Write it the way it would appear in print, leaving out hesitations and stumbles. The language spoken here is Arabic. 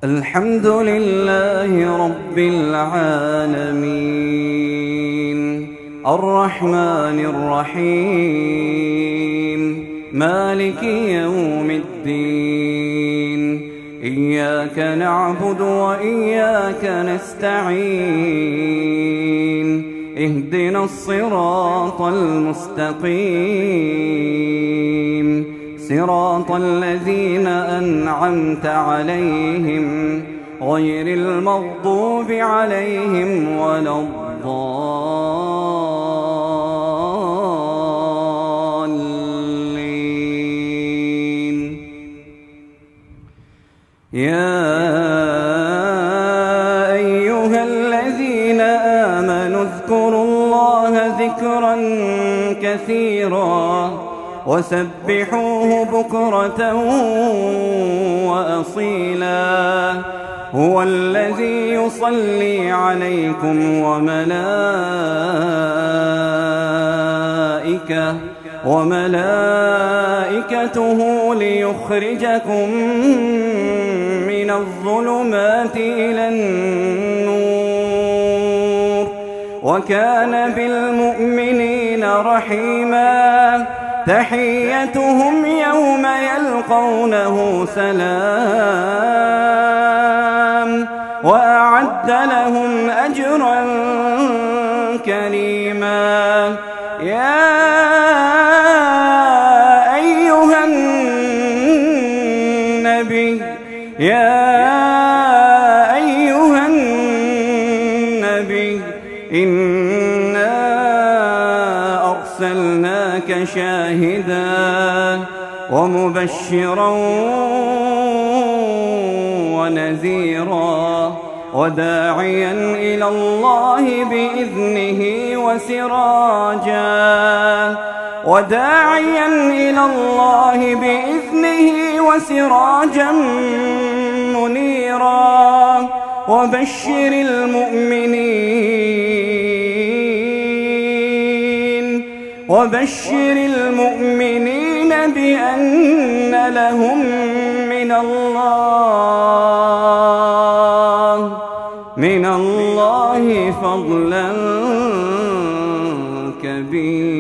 الحمد لله رب العالمين الرحمن الرحيم مالك يوم الدين إياك نعبد وإياك نستعين اهدنا الصراط المستقيم صراط الذين أنعمت عليهم غير المغضوب عليهم ولا الضالين. يا أيها الذين آمنوا اذكروا الله ذكرا كثيرا وسبحوه بكرة وأصيلا هو الذي يصلي عليكم وملائكته ليخرجكم من الظلمات إلى النور وكان بالمؤمنين رحيما تحيتهم يوم يلقونه سلام وأعد لهم أجرا كريما. يا أيها النبي إنا أرسلناك شاهدا ومبشرا ونذيرا وداعيا إلى الله بإذنه وسراجا منيرا وبشر المؤمنين بأن لهم من الله فضلا كبيرا.